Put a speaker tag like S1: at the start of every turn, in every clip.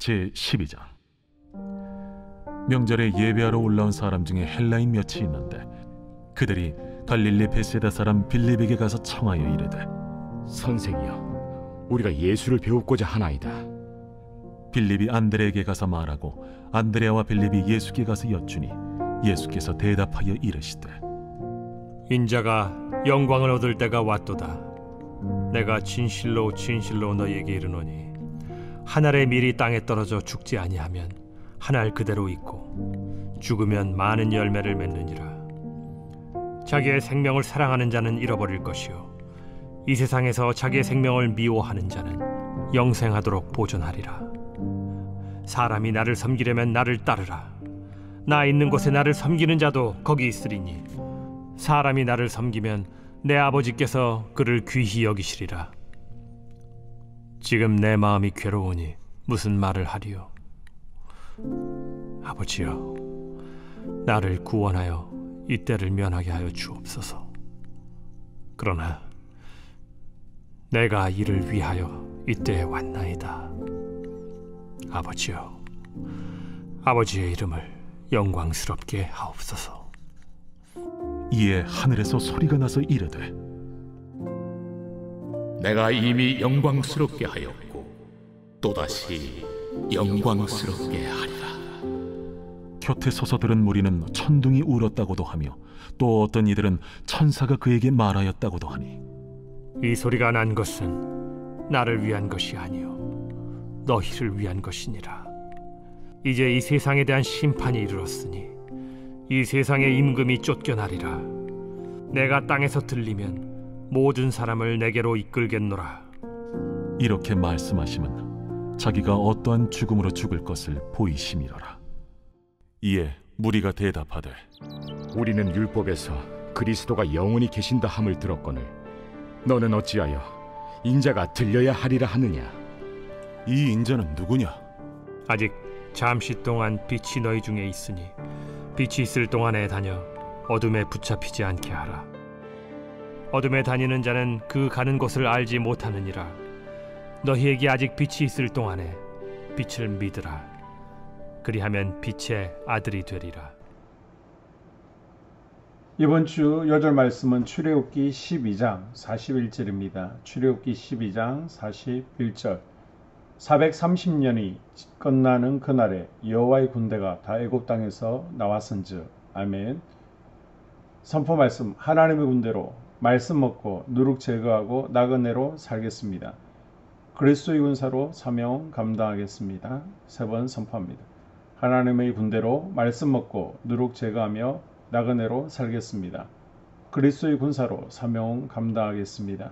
S1: 제12장. 명절에 예배하러 올라온 사람 중에 헬라인 몇이 있는데 그들이 갈릴리 베세다 사람 빌립에게 가서 청하여 이르되,
S2: 선생이여, 우리가 예수를 배우고자 하나이다.
S1: 빌립이 안드레에게 가서 말하고 안드레와 빌립이 예수께 가서 여쭈니 예수께서 대답하여 이르시되,
S3: 인자가 영광을 얻을 때가 왔도다. 내가 진실로 진실로 너희에게 이르노니 한 알의 밀이 땅에 떨어져 죽지 아니하면 한 알 그대로 있고 죽으면 많은 열매를 맺느니라. 자기의 생명을 사랑하는 자는 잃어버릴 것이요 이 세상에서 자기의 생명을 미워하는 자는 영생하도록 보존하리라. 사람이 나를 섬기려면 나를 따르라. 나 있는 곳에 나를 섬기는 자도 거기 있으리니 사람이 나를 섬기면 내 아버지께서 그를 귀히 여기시리라. 지금 내 마음이 괴로우니 무슨 말을 하리요? 아버지여, 나를 구원하여 이때를 면하게 하여 주옵소서. 그러나 내가 이를 위하여 이때에 왔나이다. 아버지여, 아버지의 이름을 영광스럽게 하옵소서.
S1: 이에 하늘에서 소리가 나서 이르되,
S4: 내가 이미 영광스럽게 하였고 또다시 영광스럽게 하리라.
S1: 곁에 서서 들은 무리는 천둥이 울었다고도 하며 또 어떤 이들은 천사가 그에게 말하였다고도 하니,
S3: 이 소리가 난 것은 나를 위한 것이 아니요 너희를 위한 것이니라. 이제 이 세상에 대한 심판이 이르렀으니 이 세상의 임금이 쫓겨나리라. 내가 땅에서 들리면 모든 사람을 내게로 이끌겠노라.
S1: 이렇게 말씀하심은 자기가 어떠한 죽음으로 죽을 것을 보이심이로라. 이에 무리가 대답하되,
S2: 우리는 율법에서 그리스도가 영원히 계신다 함을 들었거늘 너는 어찌하여 인자가 들려야 하리라 하느냐?
S1: 이 인자는 누구냐?
S3: 아직 잠시 동안 빛이 너희 중에 있으니 빛이 있을 동안에 다녀 어둠에 붙잡히지 않게 하라. 어둠에 다니는 자는 그 가는 곳을 알지 못하느니라. 너희에게 아직 빛이 있을 동안에 빛을 믿으라. 그리하면 빛의 아들이 되리라.
S5: 이번 주 요절 말씀은 출애굽기 12장 41절입니다. 출애굽기 12장 41절. 430년이 끝나는 그날에 여호와의 군대가 다 애굽 땅에서 나왔은즉. 아멘. 선포 말씀. 하나님의 군대로 말씀 먹고 누룩 제거하고 나그네로 살겠습니다. 그리스도의 군사로 사명 감당하겠습니다. 세 번 선포합니다. 하나님의 군대로 말씀 먹고 누룩 제거하며 나그네로 살겠습니다. 그리스도의 군사로 사명 감당하겠습니다.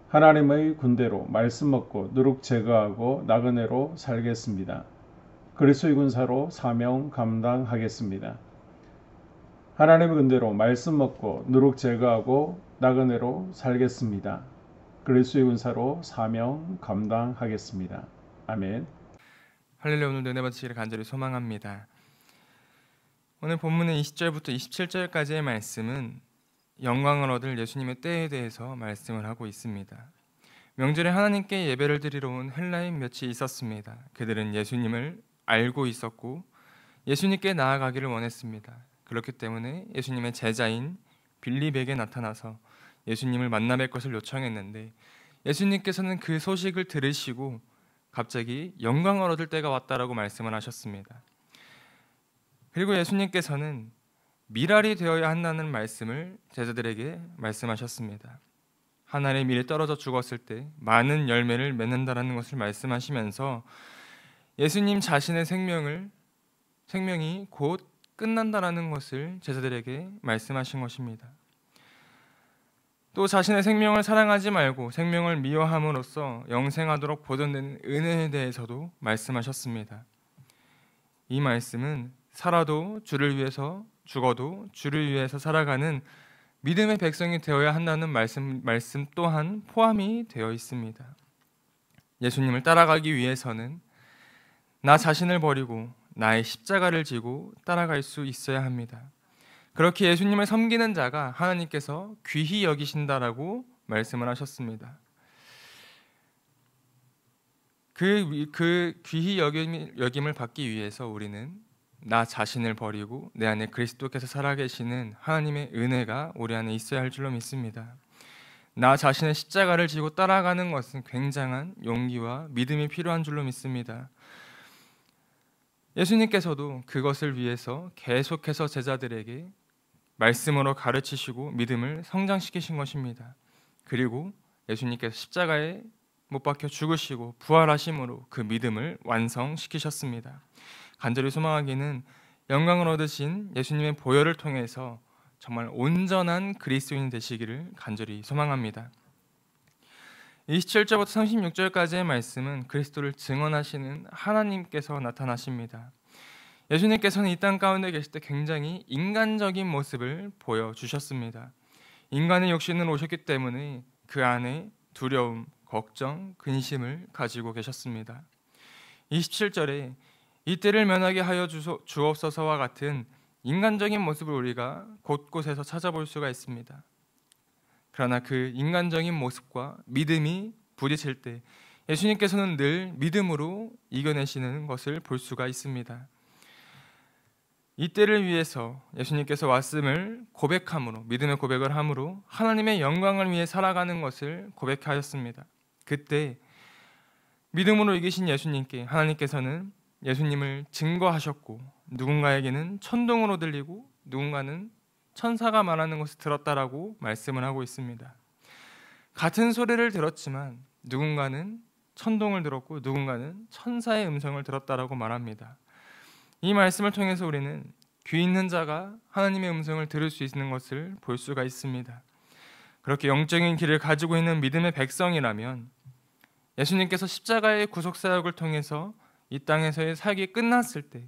S5: 하나님의 군대로 말씀 먹고 누룩 제거하고 나그네로 살겠습니다. 그리스도의 군사로 사명 감당하겠습니다. 하나님의 군대로 말씀 먹고 누룩 제거하고 나그네로 살겠습니다. 그리스도의 군사로 사명 감당하겠습니다. 아멘.
S6: 할렐루야. 오늘도 은혜 받으시기를 간절히 소망합니다. 오늘 본문의 20절부터 27절까지의 말씀은 영광을 얻을 예수님의 때에 대해서 말씀을 하고 있습니다. 명절에 하나님께 예배를 드리러 온 헬라인 몇이 있었습니다. 그들은 예수님을 알고 있었고 예수님께 나아가기를 원했습니다. 그렇기 때문에 예수님의 제자인 빌립에게 나타나서 예수님을 만나 뵐 것을 요청했는데 예수님께서는 그 소식을 들으시고 갑자기 영광을 얻을 때가 왔다라고 말씀을 하셨습니다. 그리고 예수님께서는 밀알이 되어야 한다는 말씀을 제자들에게 말씀하셨습니다. 한 알의 밀이 떨어져 죽었을 때 많은 열매를 맺는다라는 것을 말씀하시면서 예수님 자신의 생명이 곧 끝난다라는 것을 제자들에게 말씀하신 것입니다. 또 자신의 생명을 사랑하지 말고 생명을 미워함으로써 영생하도록 보존되는 은혜에 대해서도 말씀하셨습니다. 이 말씀은 살아도 주를 위해서 죽어도 주를 위해서 살아가는 믿음의 백성이 되어야 한다는 말씀 또한 포함이 되어 있습니다. 예수님을 따라가기 위해서는 나 자신을 버리고 나의 십자가를 지고 따라갈 수 있어야 합니다. 그렇게 예수님을 섬기는 자가 하나님께서 귀히 여기신다라고 말씀을 하셨습니다. 그 귀히 여김을 받기 위해서 우리는 나 자신을 버리고 내 안에 그리스도께서 살아계시는 하나님의 은혜가 우리 안에 있어야 할 줄로 믿습니다. 나 자신의 십자가를 지고 따라가는 것은 굉장한 용기와 믿음이 필요한 줄로 믿습니다. 예수님께서도 그것을 위해서 계속해서 제자들에게 말씀으로 가르치시고 믿음을 성장시키신 것입니다. 그리고 예수님께서 십자가에 못 박혀 죽으시고 부활하심으로 그 믿음을 완성시키셨습니다. 간절히 소망하기는 영광을 얻으신 예수님의 보혈을 통해서 정말 온전한 그리스도인 되시기를 간절히 소망합니다. 27절부터 36절까지의 말씀은 그리스도를 증언하시는 하나님께서 나타나십니다. 예수님께서는 이 땅 가운데 계실 때 굉장히 인간적인 모습을 보여주셨습니다. 인간의 욕심으로 오셨기 때문에 그 안에 두려움, 걱정, 근심을 가지고 계셨습니다. 27절에 이때를 면하게 하여 주옵소서와 같은 인간적인 모습을 우리가 곳곳에서 찾아볼 수가 있습니다. 그러나 그 인간적인 모습과 믿음이 부딪힐 때 예수님께서는 늘 믿음으로 이겨내시는 것을 볼 수가 있습니다. 이때를 위해서 예수님께서 왔음을 고백함으로, 믿음의 고백을 함으로 하나님의 영광을 위해 살아가는 것을 고백하였습니다. 그때 믿음으로 이기신 예수님께 하나님께서는 예수님을 증거하셨고, 누군가에게는 천둥으로 들리고 누군가는 천사가 말하는 것을 들었다라고 말씀을 하고 있습니다. 같은 소리를 들었지만 누군가는 천둥을 들었고 누군가는 천사의 음성을 들었다라고 말합니다. 이 말씀을 통해서 우리는 귀 있는 자가 하나님의 음성을 들을 수 있는 것을 볼 수가 있습니다. 그렇게 영적인 길을 가지고 있는 믿음의 백성이라면 예수님께서 십자가의 구속사역을 통해서 이 땅에서의 살기 끝났을 때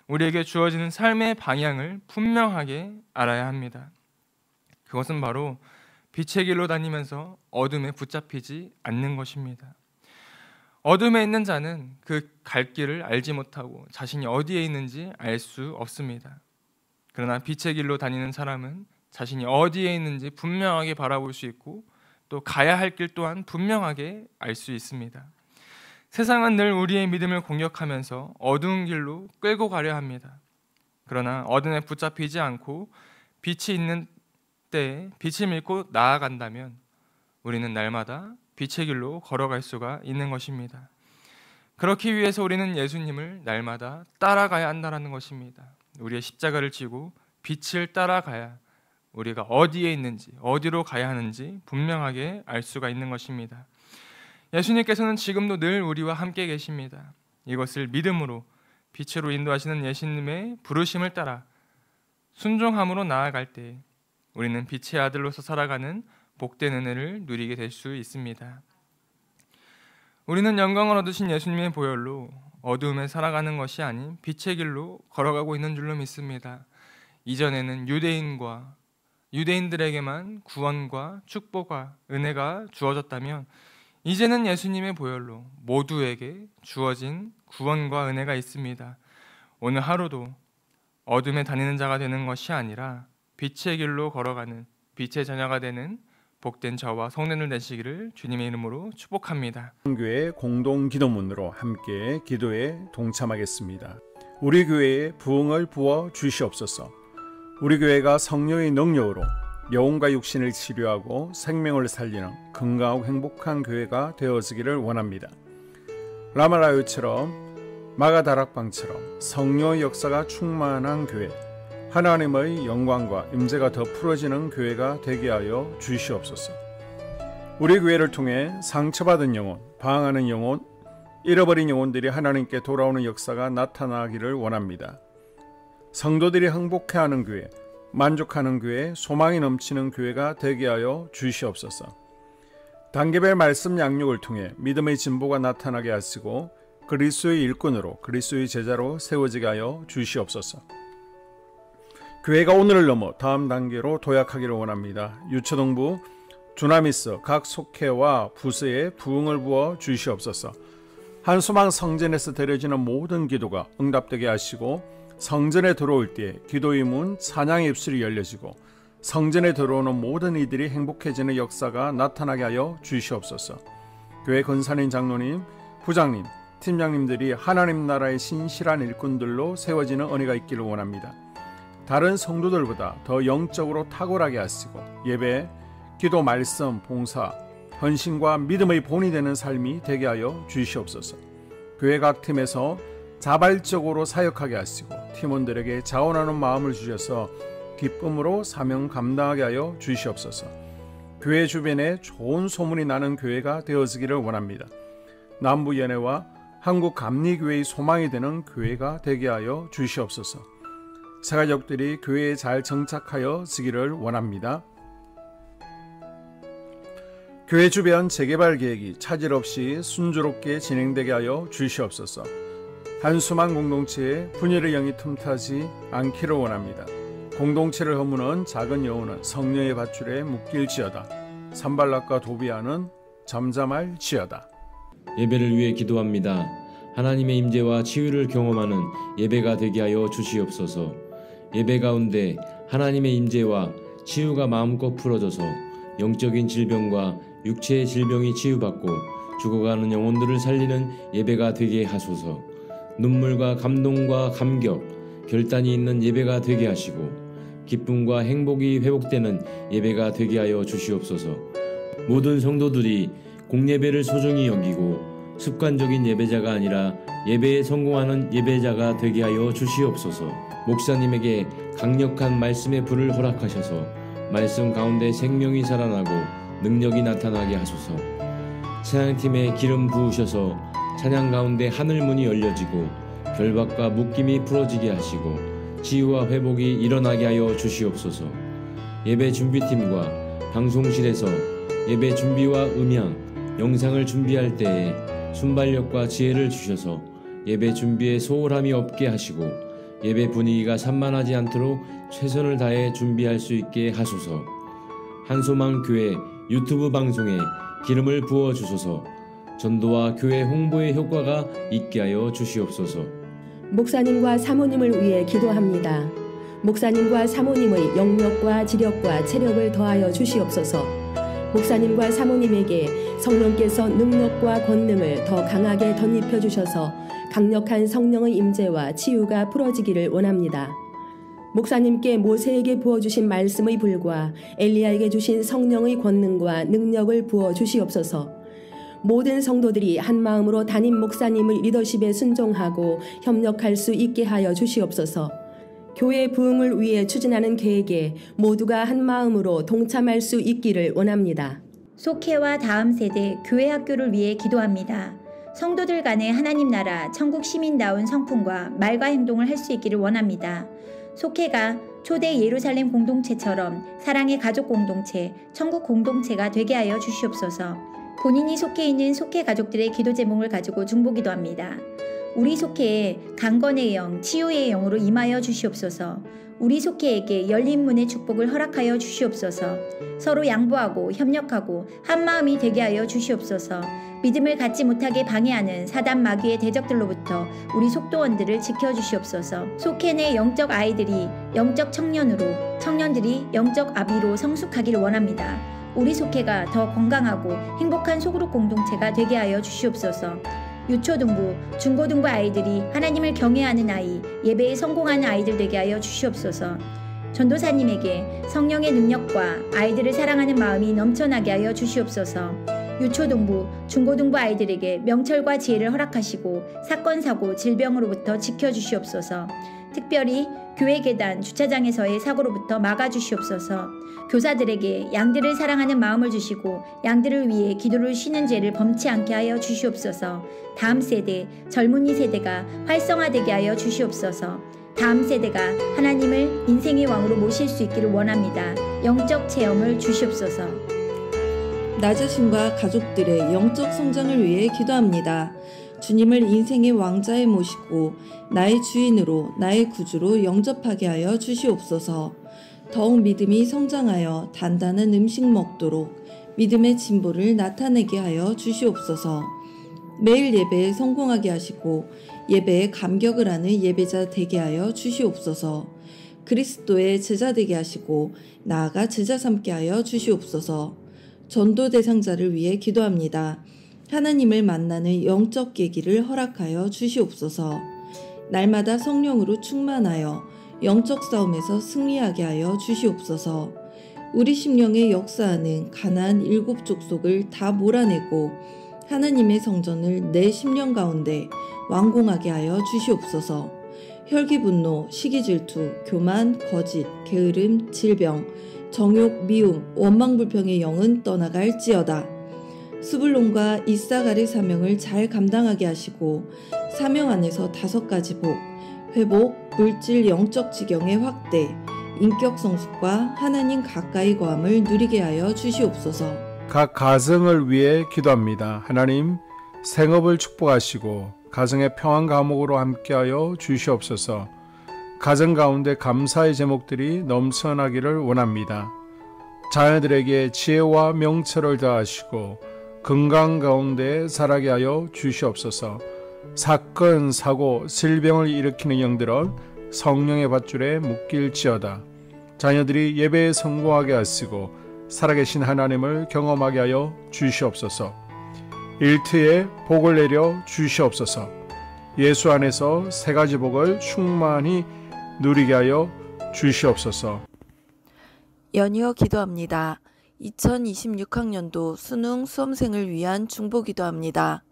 S6: 우리에게 주어지는 삶의 방향을 분명하게 알아야 합니다. 그것은 바로 빛의 길로 다니면서 어둠에 붙잡히지 않는 것입니다. 어둠에 있는 자는 그 갈 길을 알지 못하고 자신이 어디에 있는지 알 수 없습니다. 그러나 빛의 길로 다니는 사람은 자신이 어디에 있는지 분명하게 바라볼 수 있고 또 가야 할 길 또한 분명하게 알 수 있습니다. 세상은 늘 우리의 믿음을 공격하면서 어두운 길로 끌고 가려 합니다. 그러나 어둠에 붙잡히지 않고 빛이 있는 때에 빛을 믿고 나아간다면 우리는 날마다 빛의 길로 걸어갈 수가 있는 것입니다. 그렇기 위해서 우리는 예수님을 날마다 따라가야 한다는 것입니다. 우리의 십자가를 지고 빛을 따라가야 우리가 어디에 있는지, 어디로 가야 하는지 분명하게 알 수가 있는 것입니다. 예수님께서는 지금도 늘 우리와 함께 계십니다. 이것을 믿음으로 빛으로 인도하시는 예수님의 부르심을 따라 순종함으로 나아갈 때 우리는 빛의 아들로서 살아가는 복된 은혜를 누리게 될 수 있습니다. 우리는 영광을 얻으신 예수님의 보혈로 어두움에 살아가는 것이 아닌 빛의 길로 걸어가고 있는 줄로 믿습니다. 이전에는 유대인들에게만 구원과 축복과 은혜가 주어졌다면 이제는 예수님의 보혈로 모두에게 주어진 구원과 은혜가 있습니다. 오늘 하루도 어둠에 다니는 자가 되는 것이 아니라 빛의 길로 걸어가는 빛의 자녀가 되는 복된 저와 성도들 되시기를 주님의 이름으로 축복합니다.
S5: 교회 공동 기도문으로 함께 기도에 동참하겠습니다. 우리 교회에 부흥을 부어 주시옵소서. 우리 교회가 성령의 능력으로 영혼과 육신을 치료하고 생명을 살리는 건강하고 행복한 교회가 되어지기를 원합니다. 라말라요처럼 마가다락방처럼 성령의 역사가 충만한 교회, 하나님의 영광과 임재가 더 풀어지는 교회가 되게 하여 주시옵소서. 우리 교회를 통해 상처받은 영혼, 방황하는 영혼, 잃어버린 영혼들이 하나님께 돌아오는 역사가 나타나기를 원합니다. 성도들이 행복해하는 교회, 만족하는 교회, 소망이 넘치는 교회가 되게 하여 주시옵소서. 단계별 말씀 양육을 통해 믿음의 진보가 나타나게 하시고 그리스도의 일꾼으로 그리스도의 제자로 세워지게 하여 주시옵소서. 교회가 오늘을 넘어 다음 단계로 도약하기를 원합니다. 유초동부 주나미스 각 속회와 부서에 부흥을 부어 주시옵소서. 한소망 성전에서 드려지는 모든 기도가 응답되게 하시고 성전에 들어올 때 기도의 문, 찬양의 입술이 열려지고 성전에 들어오는 모든 이들이 행복해지는 역사가 나타나게 하여 주시옵소서. 교회 권사님 장로님, 부장님, 팀장님들이 하나님 나라의 신실한 일꾼들로 세워지는 은혜가 있기를 원합니다. 다른 성도들보다 더 영적으로 탁월하게 하시고 예배, 기도, 말씀, 봉사, 헌신과 믿음의 본이 되는 삶이 되게 하여 주시옵소서. 교회 각 팀에서 자발적으로 사역하게 하시고 팀원들에게 자원하는 마음을 주셔서 기쁨으로 사명 감당하게 하여 주시옵소서. 교회 주변에 좋은 소문이 나는 교회가 되어지기를 원합니다. 남부연회와 한국감리교회의 소망이 되는 교회가 되게 하여 주시옵소서. 새가족들이 교회에 잘 정착하여 지기를 원합니다. 교회 주변 재개발 계획이 차질 없이 순조롭게 진행되게 하여 주시옵소서. 한수만 공동체에 분열의 영이 틈타지 않기를 원합니다. 공동체를 허무는 작은 여우는 성령의 밧줄에 묶일지어다. 산발락과 도비아는 잠잠할지어다.
S7: 예배를 위해 기도합니다. 하나님의 임재와 치유를 경험하는 예배가 되게 하여 주시옵소서. 예배 가운데 하나님의 임재와 치유가 마음껏 풀어져서 영적인 질병과 육체의 질병이 치유받고 죽어가는 영혼들을 살리는 예배가 되게 하소서. 눈물과 감동과 감격, 결단이 있는 예배가 되게 하시고 기쁨과 행복이 회복되는 예배가 되게 하여 주시옵소서. 모든 성도들이 공예배를 소중히 여기고 습관적인 예배자가 아니라 예배에 성공하는 예배자가 되게 하여 주시옵소서. 목사님에게 강력한 말씀의 불을 허락하셔서 말씀 가운데 생명이 살아나고 능력이 나타나게 하소서. 찬양팀에 기름 부으셔서 찬양 가운데 하늘문이 열려지고 결박과 묶임이 풀어지게 하시고 치유와 회복이 일어나게 하여 주시옵소서. 예배 준비팀과 방송실에서 예배 준비와 음향, 영상을 준비할 때에 순발력과 지혜를 주셔서 예배 준비에 소홀함이 없게 하시고 예배 분위기가 산만하지 않도록 최선을 다해 준비할 수 있게 하소서. 한소망 교회 유튜브 방송에 기름을 부어 주소서. 전도와 교회 홍보의 효과가 있게 하여 주시옵소서.
S8: 목사님과 사모님을 위해 기도합니다. 목사님과 사모님의 영력과 지력과 체력을 더하여 주시옵소서. 목사님과 사모님에게 성령께서 능력과 권능을 더 강하게 덧입혀 주셔서 강력한 성령의 임재와 치유가 풀어지기를 원합니다. 목사님께 모세에게 부어주신 말씀의 불과 엘리야에게 주신 성령의 권능과 능력을 부어 주시옵소서. 모든 성도들이 한마음으로 담임 목사님의 리더십에 순종하고 협력할 수 있게 하여 주시옵소서. 교회 부흥을 위해 추진하는 계획에 모두가 한마음으로 동참할 수 있기를 원합니다.
S9: 속회와 다음 세대 교회 학교를 위해 기도합니다. 성도들 간의 하나님 나라 천국 시민다운 성품과 말과 행동을 할 수 있기를 원합니다. 속회가 초대 예루살렘 공동체처럼 사랑의 가족 공동체, 천국 공동체가 되게 하여 주시옵소서. 본인이 속해 있는 속회 가족들의 기도 제목을 가지고 중보기도합니다. 우리 속회에 강건의 영, 치유의 영으로 임하여 주시옵소서. 우리 속회에게 열린 문의 축복을 허락하여 주시옵소서. 서로 양보하고 협력하고 한마음이 되게 하여 주시옵소서. 믿음을 갖지 못하게 방해하는 사단 마귀의 대적들로부터 우리 속도원들을 지켜주시옵소서. 속회 내 영적 아이들이 영적 청년으로, 청년들이 영적 아비로 성숙하기를 원합니다. 우리 속회가 더 건강하고 행복한 소그룹 공동체가 되게 하여 주시옵소서. 유초등부, 중고등부 아이들이 하나님을 경외하는 아이, 예배에 성공하는 아이들 되게 하여 주시옵소서. 전도사님에게 성령의 능력과 아이들을 사랑하는 마음이 넘쳐나게 하여 주시옵소서. 유초등부, 중고등부 아이들에게 명철과 지혜를 허락하시고 사건, 사고, 질병으로부터 지켜주시옵소서. 특별히 교회 계단, 주차장에서의 사고로부터 막아주시옵소서. 교사들에게 양들을 사랑하는 마음을 주시고 양들을 위해 기도를 쉬는 죄를 범치 않게 하여 주시옵소서. 다음 세대, 젊은이 세대가 활성화되게 하여 주시옵소서. 다음 세대가 하나님을 인생의 왕으로 모실 수 있기를 원합니다. 영적 체험을 주시옵소서.
S10: 나 자신과 가족들의 영적 성장을 위해 기도합니다. 주님을 인생의 왕자에 모시고 나의 주인으로 나의 구주로 영접하게 하여 주시옵소서. 더욱 믿음이 성장하여 단단한 음식 먹도록 믿음의 진보를 나타내게 하여 주시옵소서. 매일 예배에 성공하게 하시고 예배에 감격을 하는 예배자 되게 하여 주시옵소서. 그리스도의 제자 되게 하시고 나아가 제자 삼게 하여 주시옵소서. 전도 대상자를 위해 기도합니다. 하나님을 만나는 영적 계기를 허락하여 주시옵소서. 날마다 성령으로 충만하여 영적 싸움에서 승리하게 하여 주시옵소서. 우리 심령에 역사하는 가나안 7 족속을 다 몰아내고 하나님의 성전을 내 심령 가운데 완공하게 하여 주시옵소서. 혈기 분노, 시기 질투, 교만, 거짓, 게으름, 질병, 정욕, 미움, 원망 불평의 영은 떠나갈지어다. 스불론과 이사갈의 사명을 잘 감당하게 하시고 사명 안에서 5가지 복, 회복, 물질 영적 지경의 확대, 인격 성숙과 하나님 가까이 거함을 누리게 하여 주시옵소서.
S5: 각 가정을 위해 기도합니다. 하나님, 생업을 축복하시고 가정의 평안 감옥으로 함께하여 주시옵소서. 가정 가운데 감사의 제목들이 넘쳐나기를 원합니다. 자녀들에게 지혜와 명철을 더하시고 건강 가운데 자라게 하여 주시옵소서. 사건, 사고, 질병을 일으키는 영들은 성령의 밧줄에 묶일지어다. 자녀들이 예배에 성공하게 하시고 살아계신 하나님을 경험하게 하여 주시옵소서. 일터에 복을 내려 주시옵소서. 예수 안에서 3가지 복을 충만히 누리게 하여 주시옵소서.
S10: 연이어 기도합니다. 2026학년도 수능 수험생을 위한 중보 기도합니다.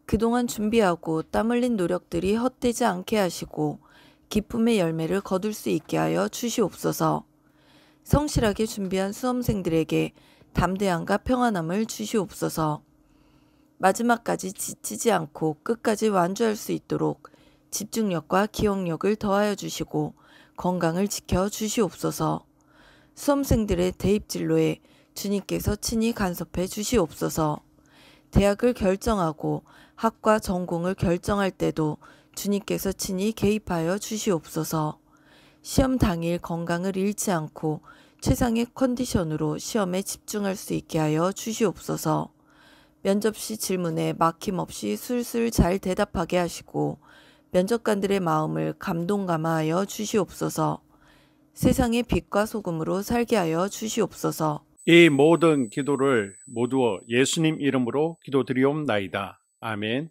S10: 그동안 준비하고 땀 흘린 노력들이 헛되지 않게 하시고 기쁨의 열매를 거둘 수 있게 하여 주시옵소서. 성실하게 준비한 수험생들에게 담대함과 평안함을 주시옵소서. 마지막까지 지치지 않고 끝까지 완주할 수 있도록 집중력과 기억력을 더하여 주시고 건강을 지켜 주시옵소서. 수험생들의 대입 진로에 주님께서 친히 간섭해 주시옵소서. 대학을 결정하고 학과 전공을 결정할 때도 주님께서 친히 개입하여 주시옵소서. 시험 당일 건강을 잃지 않고 최상의 컨디션으로 시험에 집중할 수 있게 하여 주시옵소서. 면접 시 질문에 막힘없이 술술 잘 대답하게 하시고 면접관들의 마음을 감동감화하여 주시옵소서. 세상의 빛과 소금으로 살게 하여 주시옵소서.
S5: 이 모든 기도를 모두 예수님 이름으로 기도드리옵나이다. 아멘.